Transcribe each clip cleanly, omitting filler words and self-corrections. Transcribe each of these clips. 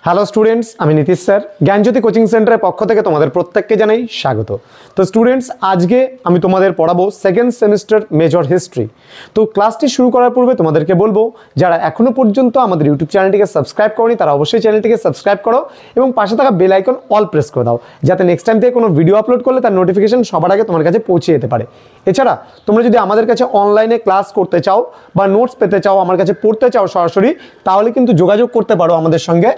Hello students, আমি Nitish sir জ্ঞানজ্যোতি coaching সেন্টারের পক্ষ থেকে তোমাদের প্রত্যেককে জানাই স্বাগত। তো স্টুডেন্টস, আজকে আমি তোমাদের পড়াবো সেকেন্ড সেমিস্টার মেজর হিস্ট্রি। তো ক্লাসটি শুরু করার পূর্বে তোমাদেরকে বলবো, যারা এখনো পর্যন্ত আমাদের ইউটিউব চ্যানেলটিকে সাবস্ক্রাইব করোনি তারা অবশ্যই চ্যানেলটিকে সাবস্ক্রাইব করো এবং পাশে থাকা বেল আইকন অল প্রেস করে দাও, যাতে নেক্সট টাইম থেকে কোনো ভিডিও আপলোড করলে তার নোটিফিকেশন সবার আগে তোমার কাছে পৌঁছে যেতে পারে। এছাড়া তোমরা যদি আমাদের কাছে অনলাইনে ক্লাস করতে চাও বা নোটস পেতে চাও, আমার কাছে পড়তে চাও সরাসরি, তাহলে কিন্তু যোগাযোগ করতে পারো আমাদের সঙ্গে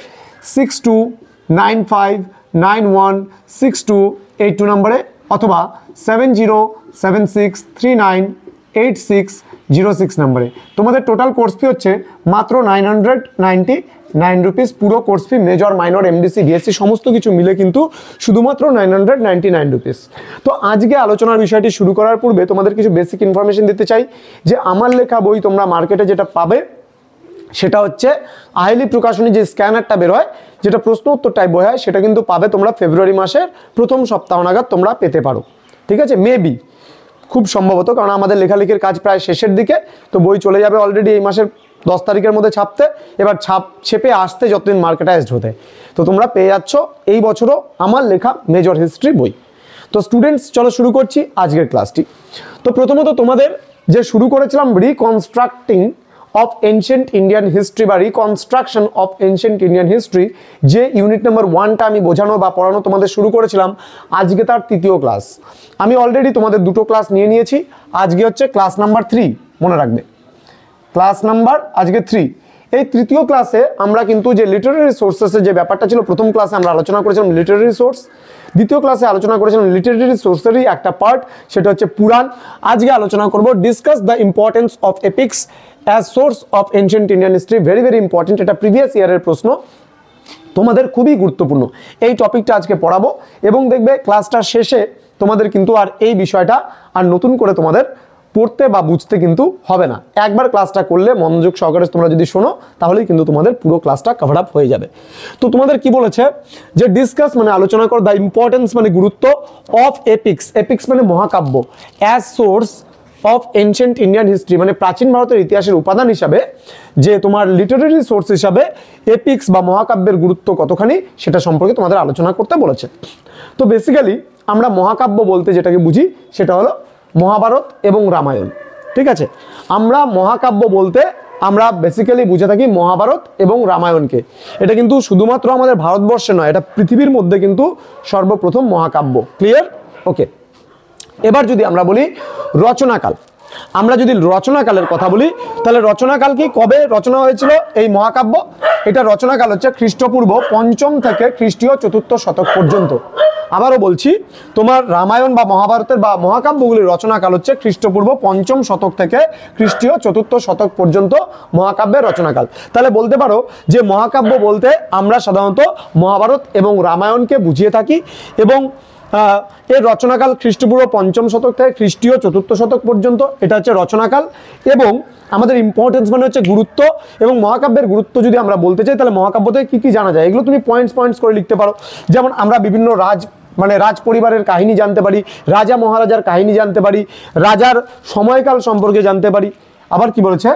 6295916282 নম্বরে অথবা 7076398606 নম্বরে। তোমাদের টোটাল কোর্স ফি হচ্ছে মাত্র 999 রুপিস। পুরো course fee major minor MDC BSc সমস্ত কিছু মিলে কিন্তু শুধুমাত্র 999 রুপিস। তো আজকে আলোচনার বিষয়টি শুরু করার পূর্বে তোমাদের কিছু বেসিক ইনফরমেশন দিতে চাই যে আমার লেখা বই তোমরা মার্কেটে যেটা পাবে সেটা হচ্ছে আহেলি প্রকাশনী যে স্ক্যানারটা বের হয়, যেটা প্রশ্ন উত্তর টাইপ বই হয়, সেটা কিন্তু পাবে তোমরা ফেব্রুয়ারি মাসের প্রথম সপ্তাহ নাগাদ তোমরা পেতে পারো। ঠিক আছে, মেবি, খুব সম্ভবত, কারণ আমাদের লেখালেখির কাজ প্রায় শেষের দিকে। তো বই চলে যাবে অলরেডি এই মাসের 10 তারিখের মধ্যে ছাপতে, এবার ছেপে আসতে যতদিন মার্কেটাইজড হতে। তো তোমরা পেয়ে যাচ্ছ এই বছরও আমার লেখা মেজর হিস্ট্রি বই। তো স্টুডেন্টস, চলো শুরু করছি আজকের ক্লাসটি। তো প্রথমত তোমাদের যে শুরু করেছিলাম reconstructing of ancient Indian history বা reconstruction of ancient Indian history, যে ইউনিট নাম্বার 1টা আমি বোঝানো বা পড়ানো তোমাদের শুরু করেছিলাম, আজকে তার তৃতীয় ক্লাস। আমি অলরেডি তোমাদের দুটো ক্লাস নিয়ে নিয়েছি। আজকে হচ্ছে ক্লাস নাম্বার 3, মনে রাখবে, ক্লাস নাম্বার আজকে 3। এই তৃতীয় ক্লাসে আমরা কিন্তু যে লিটারারি সোর্সেসের যে ব্যাপারটা ছিল, প্রথম ক্লাসে আমরা আলোচনা করেছিলাম লিটারারি সোর্স, দ্বিতীয় ক্লাসে আলোচনা করেছিলাম লিটারারি সোর্সেরই একটা পার্ট, সেটা হচ্ছে পুরাণ। আজকে আলোচনা করব discuss the importance of epics as source of ancient Indian history. Very very important, এটা প্রিভিয়াস ইয়ারের প্রশ্ন, তোমাদের খুবই গুরুত্বপূর্ণ এই টপিকটা আজকে পড়াবো। এবং দেখবে ক্লাসটা শেষে তোমাদের কিন্তু আর এই বিষয়টা আর নতুন করে তোমাদের পড়তে বা বুঝতে কিন্তু হবে না। একবার ক্লাসটা করলে মনোযোগ সহকারে তোমরা যদি শোনো, তাহলেই কিন্তু তোমাদের পুরো ক্লাসটা কভার আপ হয়ে যাবে। তো তোমাদের কি বলেছে যে ডিসকাস মানে আলোচনা করো, দ্য ইম্পর্টেন্স মানে গুরুত্ব, অফ এপিক্স, এপিক্স মানে মহাকাব্য, as source of ancient Indian history মানে প্রাচীন ভারতের ইতিহাসের উপাদান হিসাবে, যে তোমার লিটারারি সোর্স হিসাবে এপিক্স বা মহাকাব্যের গুরুত্ব কতখানি সেটা সম্পর্কে তোমাদের আলোচনা করতে বলেছে। তো বেসিক্যালি আমরা মহাকাব্য বলতে যেটাকে বুঝি সেটা হলো মহাভারত এবং রামায়ণ। ঠিক আছে, আমরা মহাকাব্য বলতে আমরা বেসিক্যালি বুঝে থাকি মহাভারত এবং রামায়ণকে। এটা কিন্তু শুধুমাত্র আমাদের ভারতবর্ষে নয়, এটা পৃথিবীর মধ্যে কিন্তু সর্বপ্রথম মহাকাব্য। ক্লিয়ার? ওকে। এবার যদি আমরা বলি রচনাকাল, আমরা যদি রচনাকালের কথা বলি, তাহলে রচনাকাল কি, কবে রচনা হয়েছিল এই মহাকাব্য? এটা রচনাকাল হচ্ছে খ্রিস্টপূর্ব 5ম থেকে খ্রিস্টীয় 4র্থ শতক পর্যন্ত। আবারও বলছি, তোমার রামায়ণ বা মহাভারতের বা মহাকাব্যগুলির রচনাকাল হচ্ছে খ্রিস্টপূর্ব 5ম শতক থেকে খ্রিস্টীয় 4র্থ শতক পর্যন্ত মহাকাব্যের রচনাকাল। তাহলে বলতে পারো যে মহাকাব্য বলতে আমরা সাধারণত মহাভারত এবং রামায়ণকে বুঝিয়ে থাকি, এবং এর রচনাকাল খ্রিস্টপূর্ব 5ম শতক থেকে খ্রিস্টীয় 4র্থ শতক পর্যন্ত, এটা হচ্ছে রচনাকাল। এবং আমাদের ইম্পর্টেন্স মানে হচ্ছে গুরুত্ব, এবং মহাকাব্যের গুরুত্ব যদি আমরা বলতে চাই, তাহলে মহাকাব্য থেকে কী কী জানা যায় এগুলো তুমি পয়েন্টস করে লিখতে পারো। যেমন আমরা বিভিন্ন রাজ পরিবারের কাহিনী জানতে পারি, রাজা মহারাজার কাহিনী জানতে পারি, রাজার সময়কাল সম্পর্কে জানতে পারি। আবার কি বলেছে,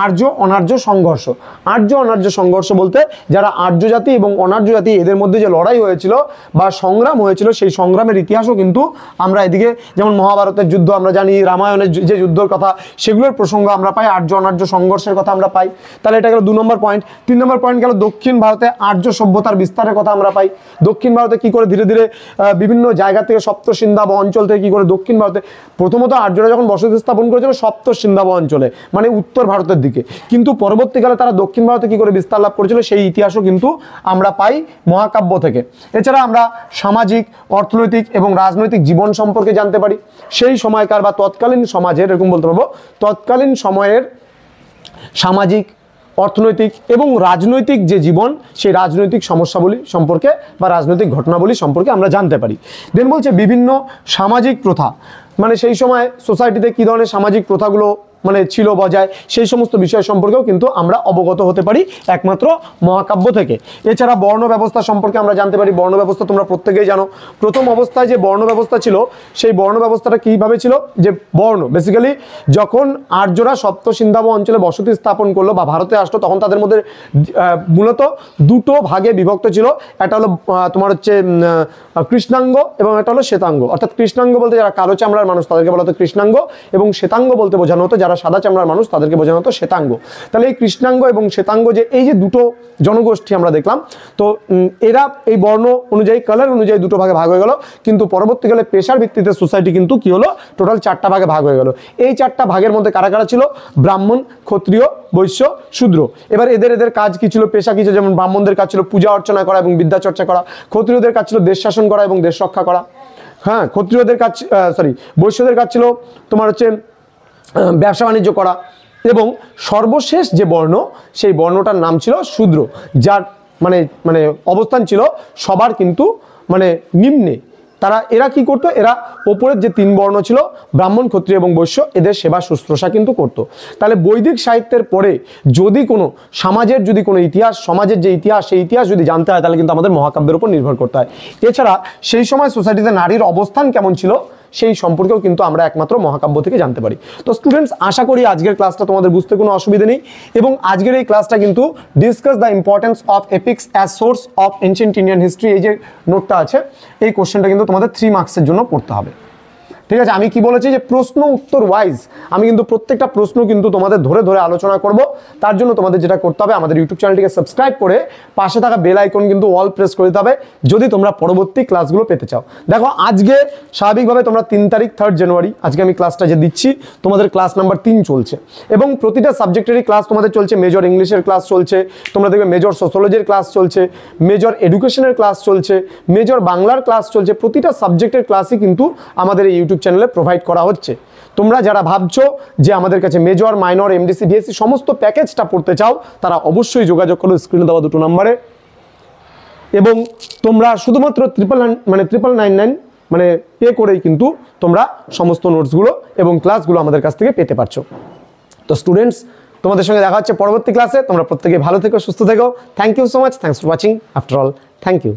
আর্য অনার্য সংঘর্ষ। আর্য অনার্য সংঘর্ষ বলতে যারা আর্য জাতি এবং অনার্য জাতি, এদের মধ্যে যে লড়াই হয়েছিল বা সংগ্রাম হয়েছিল, সেই সংগ্রামের ইতিহাসও কিন্তু আমরা এদিকে, যেমন মহাভারতের যুদ্ধ আমরা জানি, রামায়ণের যে যুদ্ধের কথা সেগুলোর প্রসঙ্গ আমরা পাই, আর্য অনার্য সংঘর্ষের কথা আমরা পাই। তাহলে এটা গেল 2 নম্বর পয়েন্ট। 3 নম্বর পয়েন্ট গেল দক্ষিণ ভারতে আর্য সভ্যতার বিস্তারের কথা আমরা পাই। দক্ষিণ ভারতে কি করে ধীরে ধীরে বিভিন্ন জায়গা থেকে, সপ্তসিন্ধাব অঞ্চল থেকে কি করে দক্ষিণ ভারতে, প্রথমত আর্যরা যখন বসতি স্থাপন করেছিল সপ্তসিন্ধাব অঞ্চলে মানে উত্তর ভারতের দিকে, কিন্তু পরবর্তীকালে তারা দক্ষিণ ভারতে কি করে বিস্তার লাভ করেছিল সেই ইতিহাসও কিন্তু আমরা পাই মহাকাব্য থেকে। এছাড়া আমরা সামাজিক, অর্থনৈতিক এবং রাজনৈতিক জীবন সম্পর্কে জানতে পারি, সেই সময়কার বা তৎকালীন সমাজের, এরকম বলতে পারবো, তৎকালীন সময়ের সামাজিক, অর্থনৈতিক এবং রাজনৈতিক যে জীবন, সেই রাজনৈতিক সমস্যাবলী সম্পর্কে বা রাজনৈতিক ঘটনাবলী সম্পর্কে আমরা জানতে পারি। দেন বলছে বিভিন্ন সামাজিক প্রথা, মানে সেই সময় সোসাইটিতে কী ধরনের সামাজিক প্রথাগুলো মানে ছিল বজায়, সেই সমস্ত বিষয় সম্পর্কেও কিন্তু আমরা অবগত হতে পারি একমাত্র মহাকাব্য থেকে। এছাড়া বর্ণ ব্যবস্থা সম্পর্কে আমরা জানতে পারি। বর্ণ ব্যবস্থা তোমরা প্রত্যেকেই জানো। প্রথম অবস্থায় যে বর্ণ ব্যবস্থা ছিল সেই বর্ণ ব্যবস্থাটা কীভাবে ছিল, যে বর্ণ বেসিক্যালি যখন আর্যরা সপ্ত সিন্ধাব অঞ্চলে বসতি স্থাপন করলো বা ভারতে আসলো, তখন তাদের মধ্যে মূলত দুটো ভাগে বিভক্ত ছিল। একটা হলো তোমার হচ্ছে কৃষ্ণাঙ্গ এবং একটা হলো শ্বেতাঙ্গ। অর্থাৎ কৃষ্ণাঙ্গ বলতে যারা কালো চামড়ার মানুষ তাদেরকে বলা হতো কৃষ্ণাঙ্গ, এবং শ্বেতাঙ্গ বলতে বোঝানো হতো যারা সাদা চামড়ার মানুষ তাদেরকে বোঝানো হতো শ্বেতাঙ্গ। তাহলে এই কৃষ্ণাঙ্গ এবং শ্বেতাঙ্গ যে এই যে দুটো জনগোষ্ঠী আমরা দেখলাম, তো এরা এই বর্ণ অনুযায়ী কালার অনুযায়ী দুটো ভাগে ভাগ হয়ে গেল। কিন্তু পরবর্তীকালে পেশার ভিত্তিতে সোসাইটি কিন্তু কি হলো, টোটাল 4টা ভাগে ভাগ হয়ে গেল। এই 4টা ভাগের মধ্যে কারা কারা ছিল, ব্রাহ্মণ, ক্ষত্রিয়, বৈশ্য, শূদ্র। এবার এদের কাজ কি ছিল, পেশা কি ছিল, যেমন ব্রাহ্মণদের কাজ ছিল পূজা অর্চনা করা এবং বিদ্যা চর্চা করা, ক্ষত্রিয়দের কাজ ছিল দেশ শাসন করা এবং দেশ রক্ষা করা। হ্যাঁ, ক্ষত্রিয়দের কাজ বৈশ্যদের কাজ ছিল তোমার হচ্ছে ব্যবসা বাণিজ্য করা। এবং সর্বশেষ যে বর্ণ, সেই বর্ণটার নাম ছিল শূদ্র, যার মানে অবস্থান ছিল সবার কিন্তু মানে নিম্নে। এরা কি করতো, এরা ওপরের যে 3 বর্ণ ছিল ব্রাহ্মণ, ক্ষত্রিয় এবং বৈশ্য, এদের সেবা শুশ্রূষা কিন্তু করতো। তাহলে বৈদিক সাহিত্যের পরে যদি কোনো সমাজের যদি কোনো ইতিহাস, সমাজের যে ইতিহাস, সেই ইতিহাস যদি জানতে হয় তাহলে কিন্তু আমাদের মহাকাব্যের উপর নির্ভর করতে হয়। এছাড়া সেই সময় সোসাইটিতে নারীর অবস্থান কেমন ছিল সেই সম্পর্কেও কিন্তু আমরা একমাত্র মহাকাব্য থেকে জানতে পারি। তো স্টুডেন্টস, আশা করি আজকের ক্লাসটা তোমাদের বুঝতে কোনো অসুবিধা নেই। এবং আজকের এই ক্লাসটা কিন্তু discuss the importance of epics as source of ancient Indian history, এই যে নোটটা আছে, এই কোশ্চেনটা কিন্তু তোমাদের 3 মার্কসের জন্য পড়তে হবে। ঠিক আছে, আমি কি বলেছি যে প্রশ্ন উত্তর ওয়াইজ আমি কিন্তু প্রত্যেকটা প্রশ্ন কিন্তু তোমাদের ধরে ধরে আলোচনা করব। তার জন্য তোমাদের যেটা করতে হবে, আমাদের ইউটিউব চ্যানেলটিকে সাবস্ক্রাইব করে পাশে থাকা বেল আইকন কিন্তু অল প্রেস করে দিতে হবে যদি তোমরা পরবর্তী ক্লাসগুলো পেতে চাও। দেখো, আজকে স্বাভাবিকভাবে তোমরা 3 তারিখ 3 জানুয়ারি আজকে আমি ক্লাসটা যে দিচ্ছি, তোমাদের ক্লাস নাম্বার 3 চলছে এবং প্রতিটা সাবজেক্টেরই ক্লাস তোমাদের চলছে। মেজর ইংলিশের ক্লাস চলছে, তোমরা দেখবে মেজর সোশ্যোলজির ক্লাস চলছে, মেজর এডুকেশনের ক্লাস চলছে, মেজর বাংলার ক্লাস চলছে। প্রতিটা সাবজেক্টের ক্লাসই কিন্তু আমাদের এই ইউটিউব চ্যানেলে প্রোভাইড করা হচ্ছে। তোমরা যারা ভাবছো যে আমাদের কাছে মেজর, মাইনর, এমডিসি, বিএসসি সমস্ত প্যাকেজটা পড়তে চাও, তারা অবশ্যই যোগাযোগ করো স্ক্রিনে দেওয়া 2 নম্বরে। এবং তোমরা শুধুমাত্র 999 মানে পে করেই কিন্তু তোমরা সমস্ত নোটসগুলো এবং ক্লাসগুলো আমাদের কাছ থেকে পেতে পারছো। তো স্টুডেন্টস, তোমাদের সঙ্গে দেখা হচ্ছে পরবর্তী ক্লাসে। তোমরা প্রত্যেকে ভালো থেকো, সুস্থ থেকো। Thank you so much. Thanks for watching. After all, thank you.